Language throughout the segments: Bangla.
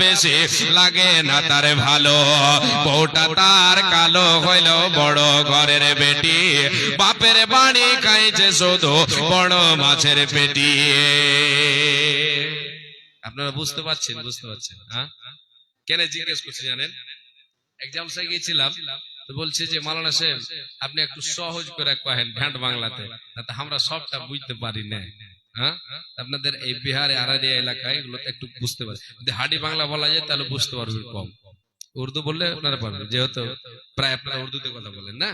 বেশি লাগে না তার ভালো, বউটা তার কালো হইল বড় ঘরের বেটি, বাপের বাড়ি খাইছে শুধু বড় মাছের পেটি। আপনারা বুঝতে পারছেন? হ্যাঁ, কেন জিজ্ঞেস করছি জানেন? এক জালসায় গিয়েছিলাম, তো বলছে যে মাওলানা সাহেব আপনি একটু সহজ করে কহেন ভ্যাট বাংলাতে, তাতে আমরা সবটা বুঝতে পারি না। হ্যাঁ, আপনাদের এই বিহারে আরারিয়া এলাকায় এগুলোতে একটু বুঝতে পারি, যদি হাডি বাংলা বলা যায় তাহলে বুঝতে পারবেন কম, উর্দু বললে আপনারা পারবেন, যেহেতু প্রায় আপনারা উর্দুতে কথা বলেন না।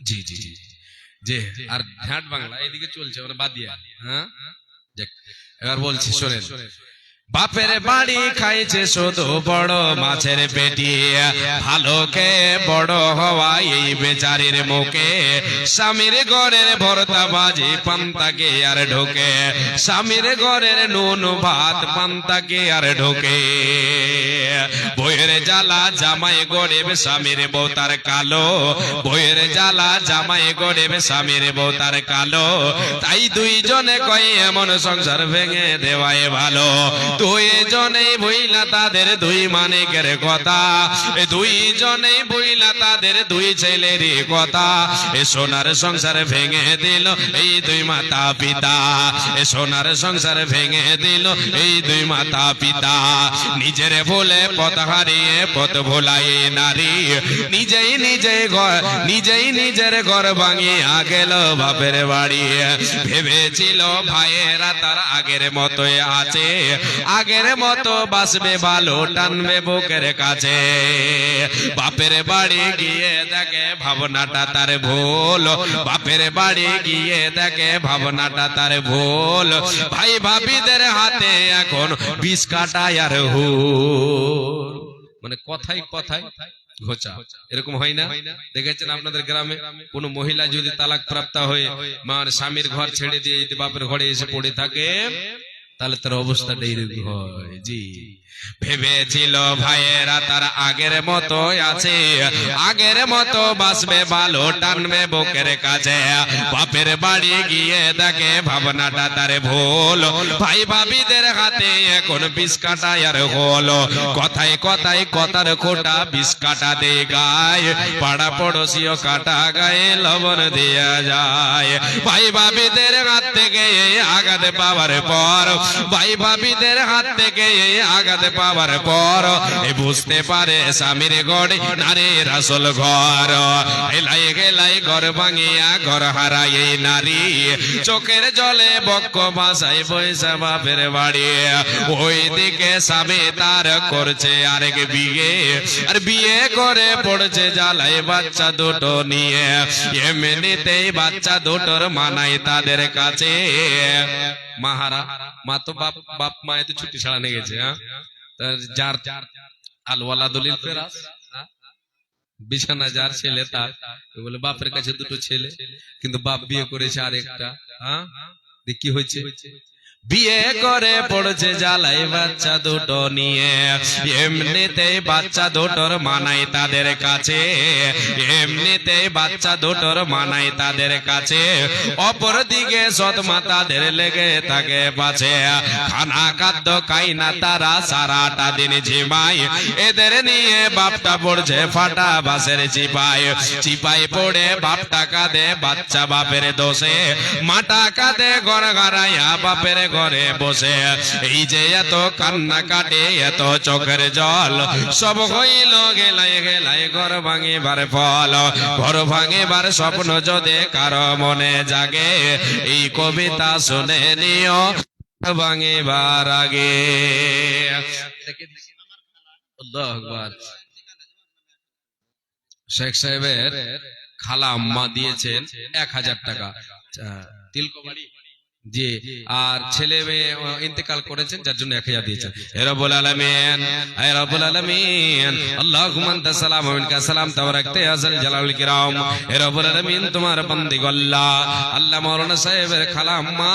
জি জি জি জি। আর ভ্যাট বাংলা এদিকে চলছে মানে বাদিয়া। হ্যাঁ, এবার বলছি শোনেন। বাপের বাড়ি খাইছে শুধু বড় মাছের পেটি, ভালো কে বড় হওয়া এই বেচারির মুখে, স্বামীর ঘরের ভর্তা বাজি পান্তাকে আর ঢোকে, স্বামীর ঘরের নুন ভাত পান্তাকে আর ঢোকে, বইয়ের জ্বালা জামাই গড়েবে স্বামীর বউ তার কালো, বইয়ের জ্বালা জামাই গড়েবে স্বামীর বউ তার কালো, তাই দুইজনে কয় এমন সংসার ভেঙে দেওয়াই ভালো, দুইজনেই বইলা তাদের দুই মানিকের কথা, দুইজনেই বইলা তাদের দুই ছেলের কথা, এ সোনার সংসার ভেঙে দিল এই দুই মাতা পিতা, এ সোনার সংসার ভেঙে দিল এই দুই মাতা পিতা, নিজের ভুলে পথ হারিয়ে পথ ভোলাই নারী, নিজেই নিজের ঘর ভাঙিয়া গেল বাপের বাড়ি, ভেবেছিল ভাইয়েরা তার আগের মতোই আছে, আগের মতো বাসবে ভালো টানবে বুকের কাছে, বাপের বাড়ি গিয়ে দেখে ভাবনাটা তার ভুল, বাপের বাড়ি গিয়ে দেখে ভাবনাটা তার ভুল, ভাই ভাবিদের হাতে এখন বিষ কাটায় আর হুল, মানে কথাই কথাই ঘোচা, এরকম হয় না? দেখেছেন আপনাদের গ্রামে কোন মহিলা যদি তালাক প্রাপ্ত হয়ে মানে স্বামীর ঘর ছেড়ে দিয়ে যদি বাপের ঘরে এসে পড়ে থাকে তাহলে তার অবস্থাটা এরকম হয়। জি, ভেবেছিল ভাইয়েরা তার আগের মতো আছে, আগের মতো বাসবে ভালো টানবে বুকের কাছে, বাপের বাড়ি গিয়ে দেখে ভাবনাটা তার ভুল, ভাই ভাবিদের হাতে এখন বিষ কাটায় আর হলো, কথায় কথায় কথার খোটা বিষ কাটা দে গায়ে, পাড়া পড়োশিও কাটা গায়ে লবণ দেয়া যায়, ভাই ভাবিদের হাত থেকে আঘাত পাওয়ার পর, ভাই ভাবিদের হাত থেকে আঘাত পাওয়ার পর বুঝতে পারে স্বামীর গড়ে নারীর আসল ঘর, এলাই গেলাই ঘর ভাঙিয়া ঘর হারায় নারী, চোখের জলে বক্ষ ভাষায় বৈশা বাপের বাড়ি, ওই দিকে স্বামী তার করছে আরেক বিয়ে, আর বিয়ে করে পড়ছে জ্বালায় বাচ্চা দুটো নিয়ে, এমনিতেই বাচ্চা দুটোর মানাই তাদের কাছে, মাহারা মা তো বাপ মায়ে তো ছুটি ছাড়া নিয়ে গেছে, যার আলওয়ালা দলিল ফেরাস বিছানা যার ছেলে তার, বলে বাপের কাছে দুটো ছেলে কিন্তু বাপ বিয়ে করেছে আরেকটা, হ্যাঁ কি হয়েছে? বিয়ে করে পড়ছে জ্বালাই বাচ্চা দুটো নিয়ে, এমনিতেই বাচ্চা দুটোর মানাই তাদের কাছে, এমনিতেই বাচ্চা দুটোর মানাই তাদের কাছে, অপর দিকে সৎমা তাদের লেগে থাকে পাছে, খানা খাদ্য খাই না তারা সারাটা দিন ঝিমাই, এদের নিয়ে বাপটা পড়ছে ফাটা বাসের চিপাই, চিপাই পড়ে বাপটা কাঁদে বাচ্চা বাপের দোষে, মাটা কাঁদে ঘর ঘরাইয়া বাপের ঘরে বসে, এই যে এত কান্না কাটে এত চোখের জল, সব হইল গেলাই গেলাই ঘর ভাঙিবার ফল, ঘর ভাঙিবার স্বপ্ন যদি কারো মনে জাগে, এই কবিতা শুনে নিও ভাঙিবার আগে। আল্লাহু আকবার। শেখ সাহেবের খালা আম্মা দিয়েছেন 1000 টাকা তিলকবাড়ি, জি, আর ছেলে মেয়ে ইন্তেকাল করেছেন যার জন্য 1000 দিয়েছেন। হে রব্বুল আলামিন, হে রব্বুল আলামিন, আল্লাহুম্মা আনতা সালাম ওয়া মিনকা সালাম তাবারাকতা ইয়া যাল জালালিল কিরাম। হে রব্বুল আলামিন, তোমার বান্দি আল্লাহ, আল্লাহ মাওলানা সাহেবের খালা আম্মা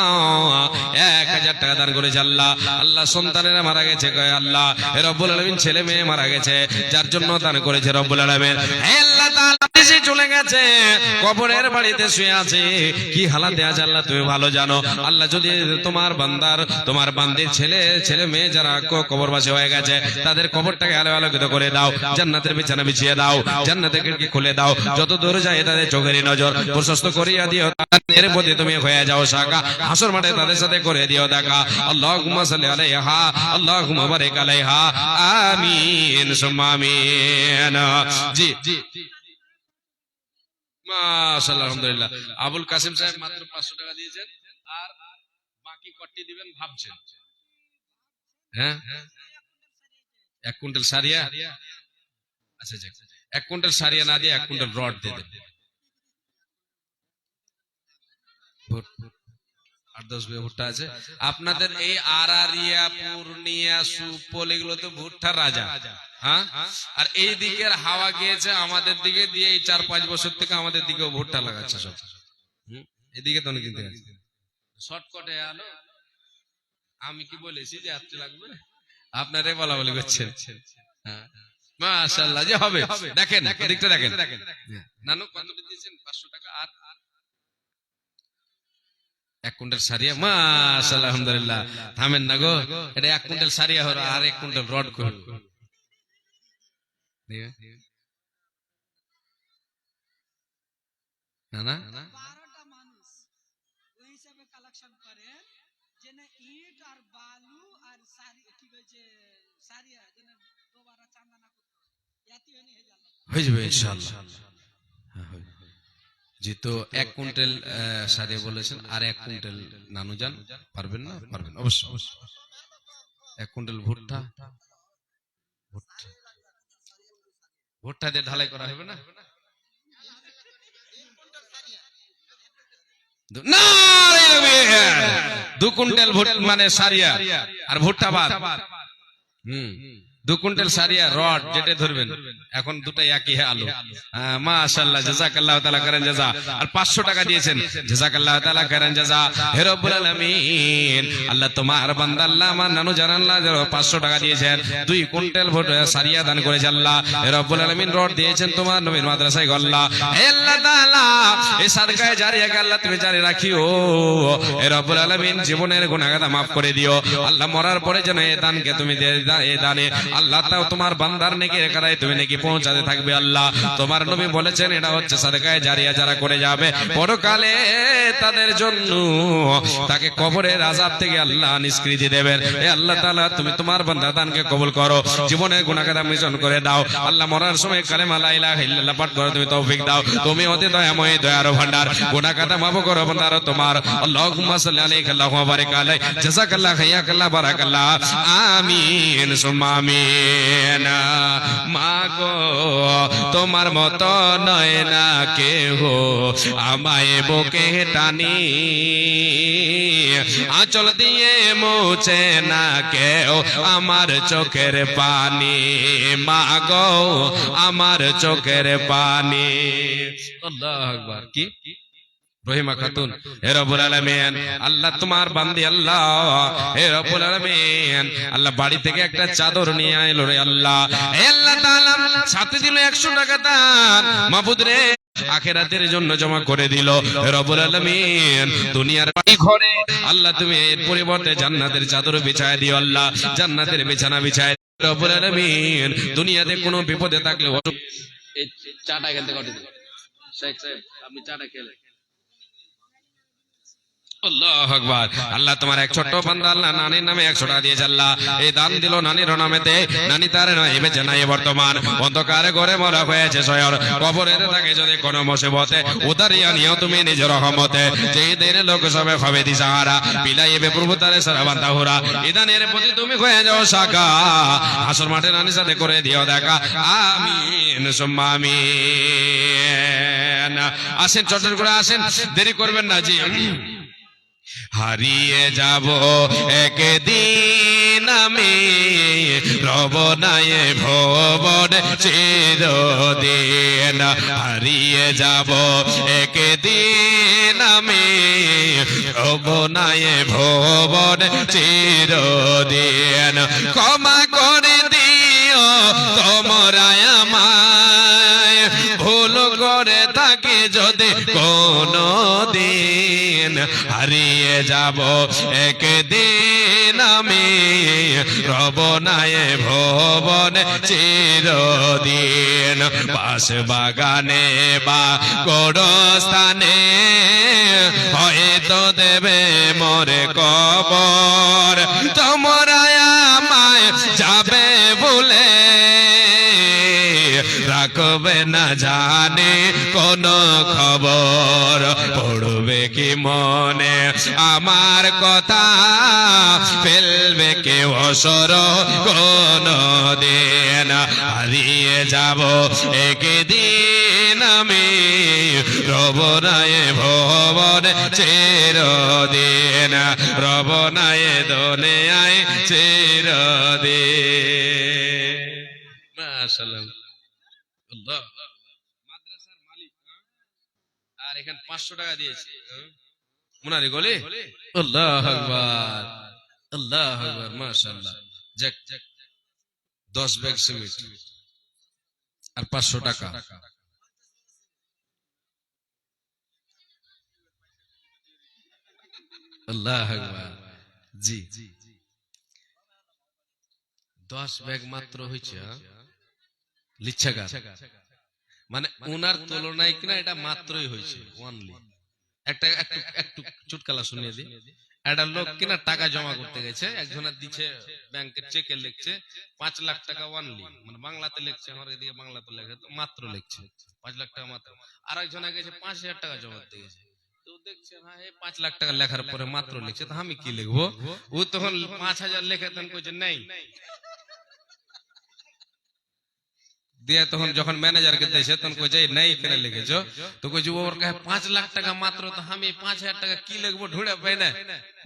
1000 টাকা দান করেছে আল্লাহ, আল্লাহ সন্তানেরা মারা গেছে আল্লাহ, হে রব্বুল আলামিন ছেলে মেয়ে মারা গেছে যার জন্য দান করেছে রব্বুল আলামিন, হে আল্লাহ তাআলা দেশে চলে গেছে, কবরের বাড়িতে শুয়ে আছে, কি হালাতে আছে আল্লাহ তুমি ভালো জানো। আল্লাহ যদি তোমার বান্দার, তোমার বান্দির ছেলে মেয়ে যারা কবরবাসী হয়ে গেছে, তাদের কবরটাকে আলোকিত করে দাও, জান্নাতের বিছানা বিছিয়ে দাও, জান্নাতের খিড়কি খুলে দাও, যত দূর যায় তাদের চোখের নজর প্রশস্ত করিয়া দিও, এর প্রতি তুমি হয়ে যাও সাকা, হাসর মাঠে তাদের সাথে করে দিও দেখা। আল্লাহুম্মা সাল্লি আলাইহা, আল্লাহুম্মা বারিক আলাইহা, আমিন সুম্মা আমিন। জি মাশাআল্লাহ, আলহামদুলিল্লাহ। আবুল কাসিম সাহেব মাত্র 500 টাকা দিয়েছেন, আর বাকি কটি দিবেন ভাবছেন। হ্যাঁ, 1 কুইন্টাল সারিয়া, আচ্ছা 1 কুইন্টাল সারিয়া না দিয়ে 1 কুইন্টাল রড দিয়ে দেন। 8-10 বিঘা ভুট্টা আছে আপনাদের এই আরারিয়া, পূর্ণিয়া, সুপল, এগুলো তো ভুট্টার রাজা। হ্যাঁ, আর এই দিকের হাওয়া গিয়েছে আমাদের দিকে দিয়ে, এই 4-5 বছর থেকে আমাদের দিকেও ভুট্টা লাগাচ্ছে সব। এদিকে তো অনেক কিনতে গেছে শর্টকাটে আলো। আমি কি বলেছি যে আসতে লাগবে, আপনারাই বলা বলি করছেন। হ্যাঁ মাশাআল্লাহ, যে হবে দেখেন, দিকটা দেখেন। নানু কত দিয়েছেন? 500 টাকা। আর 1 কুইন্টাল সারিয়া, মাশাআল্লাহ, আলহামদুলিল্লাহ। থামেন না গো, এটা 1 কুইন্টাল সারিয়া হলো, আর 1 কুইন্টাল রড করুন। না না, 12টা মানুষ ওই হিসাবে কালেকশন করে, যে না ইট আর বালু আর সারি কি কইছে সারিয়া, যেন তোবারা চান্দা না করতে ইয়াতি হয়নি হয়ে গেল, হয়ে যাবে ইনশাআল্লাহ। জি, তো 1 কুইন্টাল সারিয়া বলেছেন, আর 1 কুইন্টাল নানু জান পারবেন না? পারবেন অবশ্যই। 1 কুইন্টাল ভুট্টা, ভুট্টা দিয়ে ঢালাই করা হবে না? না, 2 কুইন্টাল মানে সারিয়া আর ভুট্টা বাদ। 2 কুইন্টাল সারিয়া রড যেটা ধরবেন, এখন দুটাই একই আলো। মাশাআল্লাহ, জাযাকাল্লাহু তাআলা খাইরান জাযা। আর 500 টাকা দিয়েছেন, জাযাকাল্লাহু তাআলা খাইরান জাযা। হে রব্বুল আলামিন, আল্লাহ তোমার বান্দা, আল্লাহ আমার নানু জান, আল্লাহ 500 টাকা দিয়েছেন, 2 কুইন্টাল সারিয়া দান করেছে আল্লাহ। হে রব্বুল আলামিন, রড দিয়েছেন তোমার নবীর মাদ্রাসায় আল্লাহ। হে আল্লাহ তাআলা, এই সাদকায়ে জারিয়াকে আল্লাহ তুমি জারি রাখিও। হে রব্বুল আলামিন, জীবনের গুনাহগাতা maaf করে দিও আল্লাহ। মরার পরে যেন এই দানকে তুমি এই দানে আল্লাহ তাও তোমার বান্দার নেকির কারায় তুমি নাকি পৌঁছাতে থাকবে আল্লাহ। তোমার নবী বলেছেন এটা হচ্ছে সাদকায়ে জারিয়া, যারা করে যাবে পরকালে তাদের জন্য তাকে কবরের আযাব থেকে আল্লাহ নিষ্কৃতি দেবেন। হে আল্লাহ তাআলা, তুমি তোমার বান্দার দানকে কবুল করো, জীবনের গুনাহগাতা মোচন করে দাও আল্লাহ। মরার সময় কালেমা লা ইলাহা ইল্লাল্লাহ পাঠ করে তুমি তৌফিক দাও। তুমি অতি দয়াময়, দয়ার ভান্ডার, গুনাহগাতা maaf করো বান্দার তোমার। আল্লাহুম্মা সাল্লি আলাইহি আল্লাহুম্মা বারিক আলাইহি, জাযাকাল্লাহু খাইয়াকাল্লাহ বারাকাল্লাহ, আমিন সুম্মা আমিন। মাগো তোমার মত নয় না কেহ, আমায় বুকে টানি, আঁচল দিয়ে মুছে না কেউ আমার চোখের পানি, মাগো আমার চোখের পানি। আল্লাহু আকবার। কি রহিমা খাতুন, হে রব্বুল আলামিন, আল্লাহ তোমার বান্দি আল্লাহ, হে রব্বুল আলামিন, আল্লাহ বাড়ি থেকে একটা চাদর নিয়ে আইলো রে আল্লাহ। হে আল্লাহ তাআলা, সাথে দিল 100 টাকা দান, মাবুদ রে আখিরাতের জন্য জমা করে দিল। হে রব্বুল আলামিন, দুনিয়ার বাড়ি ঘরে আল্লাহ তুমি এর পরিবর্তে জান্নাতের চাদর বিছায় দিও আল্লাহ, জান্নাতের বিছানা বিছায় রব্বুল আলামিন। দুনিয়াতে কোনো বিপদে থাকলে এই চাটা এখান থেকে কাটি দিন। শেখ সাহেব, আপনি চাটা খেলেন। আল্লাহু আকবার। আল্লাহ তোমার এক ছোট্ট বান্দা আল্লাহ নানির নামে 100 টাকা দিয়েছে আল্লাহ। এই দান দিল নানির নামেতে, নানি তার নয় বেঁচে নাই বর্তমান, অন্ধকারে ঘরে মরা হয়েছে শয়র, কবরেতে থাকে যদি কোনো মুসিবতে, উদারিয়া নিও তুমি নিজের রহমতে, যেই দিনে লোক সবে হবে দিশাহারা, বিলাইবে প্রভু তারে সারা বান্দা হোরা, ইদানের প্রতি তুমি হয়ে যাও সাকা, হাসর মাঠে নানির সাথে করে দিও দেখা, আমিন সুম্মা আমিন। আসেন, চটচট করে আসেন, দেরি করবেন না জি। হারিয়ে যাব একদিন আমি, রব নাই ভবন চিরদিন, হারিয়ে যাব একদিন আমি, রব নাই ভবন চিরদিন, ক্ষমা করে দিও তোমরা আমায়, ভুল করে যদি কোনো দিন হারিয়ে যাব একদিন আমি রব নাই ভুবনে চিরদিন বাস বাগানে বা গোরস্থানে হয়তো দেবে মোরে কবর তোমরা আমায় যাবে বলে রাখবে না জানে কোন খবর পড়বে কি মনে আমার কথা ফেলবে কে অসর কোন দিন হারিয়ে যাব একদিন আমি রব নাই ভুবন চিরদিন রব নাই দুনিয়ায় চিরদিন মাশাআল্লাহ আল্লাহ মাদ্রাসার মালিক আর এখানে 500 টাকা দিয়েছে মুনারি গলি আল্লাহু আকবার আল্লাহু আকবার মাশাআল্লাহ যাক 10 ব্যাগ সিমেন্ট আর 500 টাকা আল্লাহু আকবার জি 10 ব্যাগ মাত্র হইছে লিচ্ছাগার মানে ওনার তুলনায় কিনা এটা মাত্রই হয়েছে ওনলি একটা একটু চুটকালা শুনিয়ে দিই একটা লোক কিনা টাকা জমা করতে গেছে একজনের দিচ্ছে ব্যাংকের চেকে লিখছে 5 লাখ টাকা ওনলি মানে বাংলাতে লিখছে আমার এদিকে বাংলাতে লেখে তো মাত্র লিখছে 5 লাখ টাকা মাত্র আর একজনে গেছে 5000 টাকা জমা করতে গেছে তো দেখছে হ্যাঁ 5 লাখ টাকা লেখার পরে মাত্র লিখছে তো আমি কি লিখবো ও তখন 5000 লেখে তখন কইছে নাই দিয়ে তখন যখন ম্যানেজারকে দিয়েছে তখন কইছে নাই কেন লিখেছো তো কইছে ওর কাছে 5 লাখ টাকা মাত্র তো আমি 5000 টাকা কি লিখবো ঢুঁড়ে পাই না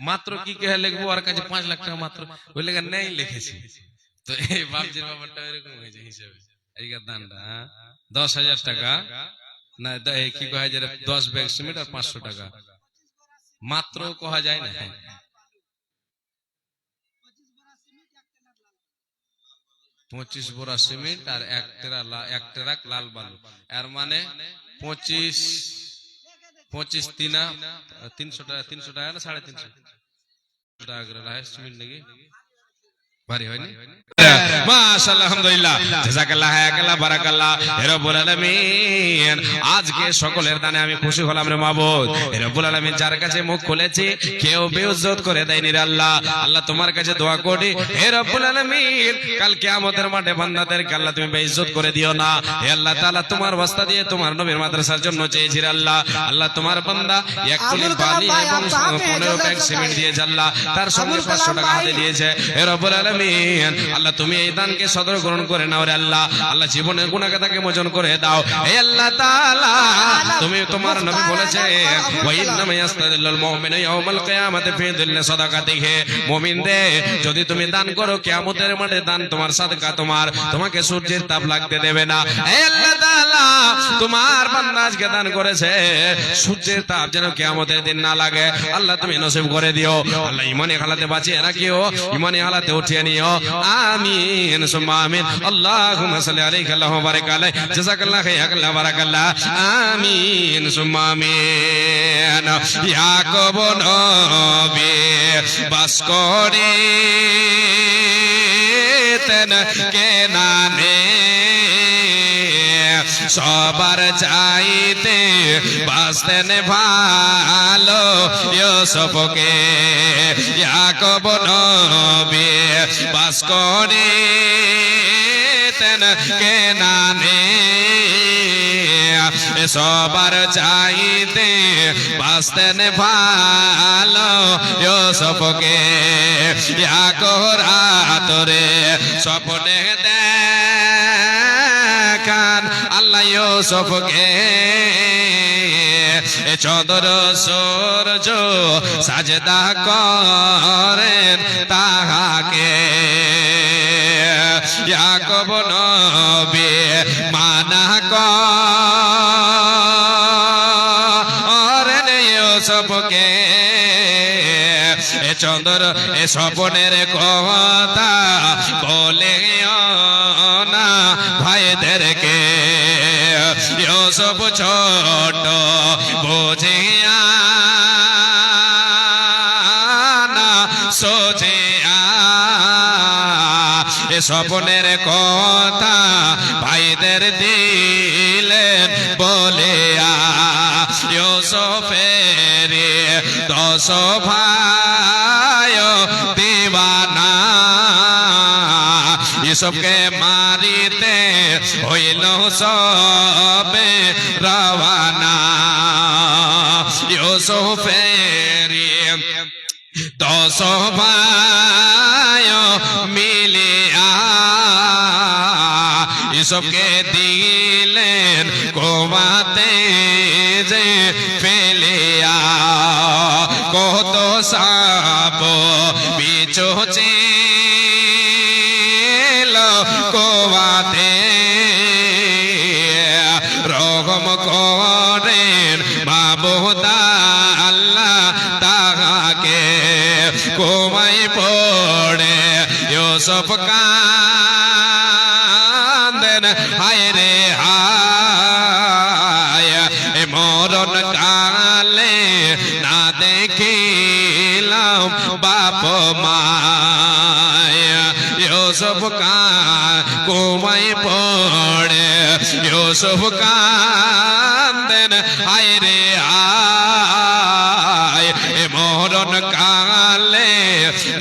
মাত্র কি কে লিখবো ওর কাছে 5 লাখ টাকা মাত্র ওই লেগে নাই লিখেছি তো এই বাপজির ব্যাপারটা এরকম হয়েছে হিসাবে এইটা দানটা 10000 টাকা না কি কয় যে 10 ব্যাগ সিমেন্ট আর 500 টাকা মাত্র কহা যায় না 25 বোরা সিমেন্ট আর 1 ট্রাক লাল বালু এর মানে 25 তিনা 300 টাকা 300 টাকা না 350 টাকা করে রাইস সিমেন্ট নাকি ভারী হয়নি মাশাআল্লাহ আলহামদুলিল্লাহ জাযাকাল্লাহ হায়াকাল্লাহ বারাকাল্লাহ হে রব্বুল আলামিন আজকে সকলের দানে আমি খুশি হলাম রে মাবুদ হে রব্বুল আলামিন যার কাছে মুখ খুলেছি কেউ বেইজ্জত করে দেয়নি রে আল্লাহ আল্লাহ তোমার কাছে দোয়া করি হে রব্বুল আলামিন কাল কিয়ামতের মাঠে বান্দাদেরকে আল্লাহ তুমি বেইজ্জত করে দিও না হে আল্লাহ তাআলা তোমার ওয়াস্তা দিয়ে তোমার নবীর মাদ্রাসার জন্য চেয়েছি রে আল্লাহ আল্লাহ তোমার বান্দা এক কুলি বালি এবং 15 ব্যাগ সিমেন্ট দিয়েছে আল্লাহ তার সঙ্গে 500 টাকা হাতে দিয়েছে হে রব্বুল আলামিন আল্লাহ তুমি এই দানকে সদর গ্রহণ করে নাও রে আল্লাহ আল্লাহ জীবনের গুনাহগাতাকে মোচন করে দাও হে আল্লাহ তাআলা তুমি তোমার নবী বলেছে ওয়া ইন্নামা ইয়াস্তাদিল্লুল মুমিনু ইয়াউমাল কিয়ামাতি ফি দিল্লি সাদাকাতিহি মুমিনদের যদি তুমি দান করো কিয়ামতের মাঠে দান তোমার সাদকা তোমাকে সূর্যের তাপ লাগতে দেবে না হে আল্লাহ তাআলা তোমার বান্দা আজকে দান করেছে সূর্যের তাপ যেন কিয়ামতের দিন না লাগে আল্লাহ তুমি নসিব করে দিও আল্লাহ ঈমানি হালাতে বাঁচিয়ে রাখিও ঈমানি হালাতে উঠিয়ে নিও আমিন সুম্মা আমিন আল্লাহুম্মা সাল্লি আলাইহি আল্লাহুম্মা বারিক আলাইহি জাযাকাল্লাহু খাইরাল্লাহ বারাকাল্লাহ আমিন সুম্মা আমিন ইয়াকুব নবী বাস করে তেন কেনানে সবার চাইতে বাসতেন ভালো ইউসুফকে ইয়াকুব নবী বাস করে তেন কেনানে সবার চাইতে বাসতেন ভালো ইউসুফকে ইয়াকুব রাতরে স্বপ্নে দেখান আল্লাহ ইউসুফকে চন্দ্র সূর্য সাজদা করেন তাহাকে ইয়াকুব নবী মানা করেন ইউসুফকে চন্দ্র স্বপ্নের কথা বলে না ভাইদেরকে ইউসুফ ছোট স্বপ্নের কথা ভাইদের দিলেন বলে ইউসুফের 10 ভাই দিওয়ানা ইউসুফকে মারিতে হইল সবে রওয়ানা ইউসুফের 10 ভাই মিলিয়া ইউসুফকে দিলেন কুয়াতে যে ফেলিয়া কত সাপ বিচ্ছু ছিল কুয়াতে রহম করেন মাবুদ আল্লাহ তাহাকে কুয়ায় পড়ে ইউসুফ কাঁদেন হায় রে হায় মরণ কালে না দেখিলাম বাপ মায় ইউসুফ কুয়ায় পড়ে ইউসুফ কাঁদেন হায় রে হায় মরণ কালে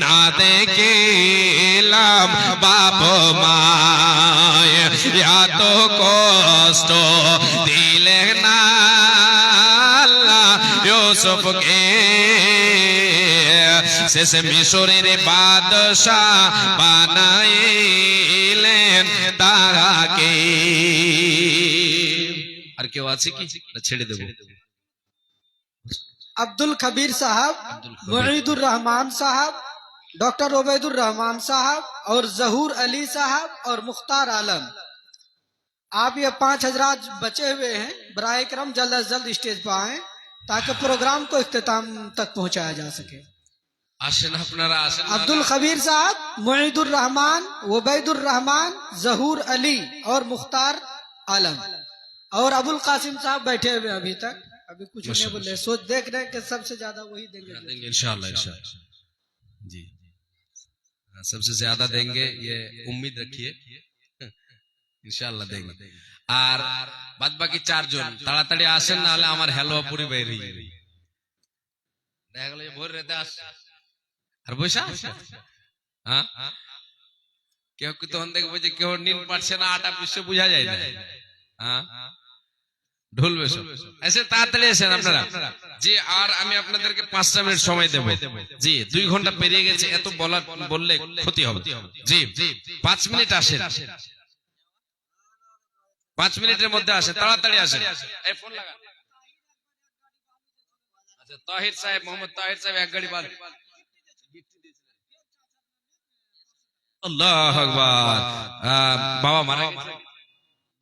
না দেখিলাম বাপ মায় এত কষ্ট দিলে না আল্লাহ ইউসুফকে শেষে মিশরের বাদশাহ বানাইলেন তাহাকে। আর কেউ আছে কি না ছেড়ে দেব? अब्दुल खबीर साहब, मुईदुर रहमान साहब, डॉक्टर उबैदुर रहमान साहब और जहूर अली साहब और मुख्तार आलम, आप ये 5 हजरात बचे हुए हैं। बराए करम जल्द अज जल्द स्टेज पर आए ताकि प्रोग्राम को इख्तिताम तक पहुंचाया जा सके। আসেন আপনারা আসেন। अब्दुल खबीर साहब, मुईदुर रहमान, उबैदुर रहमान, जहूर अली और मुख्तार आलम और अबुल कासिम साहब बैठे हुए अभी तक, अभी कुछ नहीं बोले, सोच देख रहे हैं कि सबसे ज्यादा वही देंगे। इंशाल्लाह इंशाल्लाह जी, सबसे ज्यादा देंगे ये उम्मीद रखिए, इंशाल्लाह देंगे। আর বাদ বাকি 4 জন তাড়াতাড়ি আসেন, না হলে আমার হেলুয়া পুরি বের হয়ে যাবে। দেখা গেল ভোর রাতে আস আর বৈশা হ্যাঁ কেউ কি তখন দেখবো যে কেউ নিন পারছে না, আটা পিছু বোঝা যায় না। হ্যাঁ ঢোল বেশো এসে তাড়াতাড়ি এসেন আপনারা জি। আর আমি আপনাদেরকে 5টা মিনিট সময় দেব জি। 2 ঘন্টা পেরিয়ে গেছে, এত বললে ক্ষতি হবে জি। 5 মিনিট আসেন, 5 মিনিটের মধ্যে আসেন, তাড়াতাড়ি আসেন। এই ফোন লাগা। আচ্ছা তাহির সাহেব, মোহাম্মদ তাহির সাহেব এক গাড়ি বাল। আল্লাহু আকবার। বাবা মারা গেছে,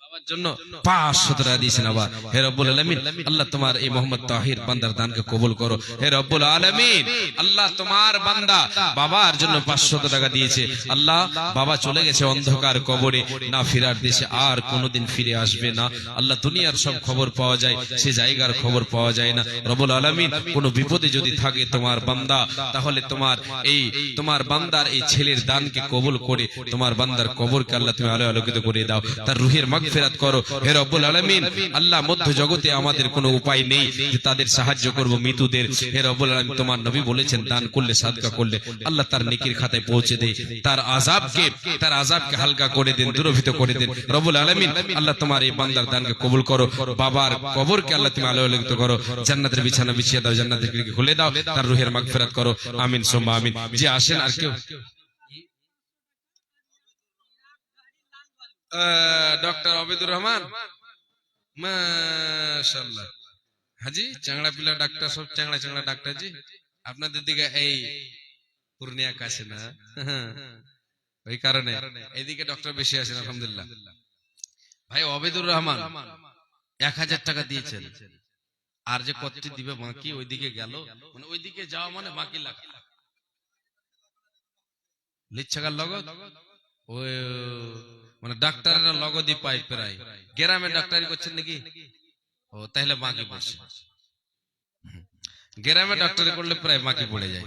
বাবার জন্য 500 টাকা দিয়েছেন আবার। হে রব্বুল আলামিন, আল্লাহ তোমার এই মোহাম্মদ তাহির বান্দার দানকে কবুল করো। হে রব্বুল আলামিন, আল্লাহ তোমার বান্দা বাবার জন্য 500 টাকা দিয়েছে। আল্লাহ বাবা চলে গেছে অন্ধকার কবরে, না ফেরার দেশে, আর কোনোদিন ফিরে আসবে না। আল্লাহ দুনিয়ার সব খবর পাওয়া যায়, সে জায়গার খবর পাওয়া যায় না। রব্বুল আলামিন, কোনো বিপদে যদি থাকে তোমার বান্দা, তাহলে তোমার বান্দার এই ছেলের দানকে কবুল করে তোমার বান্দার কবরকে আল্লাহ তুমি আলো আলোকিত করে দাও, তার রুহের মাগফিরাত করো। হে রব্বুল আলামিন, আল্লাহ মধ্য জগতে আমাদের কোনো উপায় নেই যে তাদের সাহায্য করব মৃতদের। হে রব্বুল আলামিন, তোমার নবী বলেছেন দান করলে সাদকা করলে আল্লাহ তার নেকির খাতায় পৌঁছে দেয়, তার আযাবকে হালকা করে দেন, দূরভীত করে দেন। রব্বুল আলামিন, আল্লাহ তোমার এই বান্দার দানকে কবুল করো, বাবার কবরকে আল্লাহ তুমি আলো আলোকিত করো, জান্নাতের বিছানা বিছিয়ে দাও, জান্নাতের খিড়কি খুলে দাও, তার রুহের মাগফিরাত করো। আমিন সুম্মা আমিন। জি আসেন। আর কেউ? ডক্টর আবিদুর রহমান, মাশাআল্লাহ। হাজি চাংড়া পিলা ডাক্তার, সব চাংড়া চাংড়া ডাক্তার জি। আপনাদের দিকে এই পূর্ণিয়া কাছে না, ওই কারণে এইদিকে ডক্টর বেশি আছেন আলহামদুলিল্লাহ। ভাই আবিদুর রহমান 1000 টাকা দিয়েছেন, আর যে কতটি দিবে বাকি ওইদিকে গেল, মানে ওইদিকে যাওয়া মানে বাকি লাগা লিচ্ছাগার লগত ওই মানে ডাক্তাররা লগদি পাই প্রায় গ্রামে ডাক্তারি করছেন নাকি? ও তাহলে বাকি পড়ছে, গ্রামে ডাক্তারি করলে প্রায় বাকি পড়ে যায়।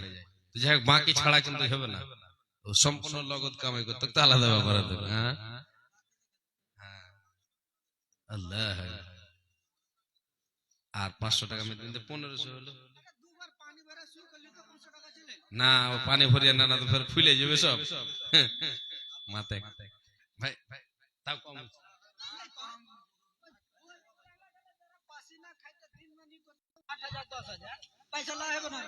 যাই হোক বাকি ছাড়া কিন্তু হবে না, ও সম্পূর্ণ লগত কামাই করতো তো আলাদা ব্যাপার হতো। হ্যাঁ আল্লাহ। আর 500 টাকা মেদিন 1500 হলো। দুবার পানি ভরা শুরু করলি তো 500 টাকা চলে না ও পানি ভরিয়ে না না তো ফের ফুলে যাবে সব মাথায়। ভাই ভাই তাও কম হচ্ছে। পাসিনা খাইতে 3 মানি 8,000 10,000 পয়সা লাগাবে না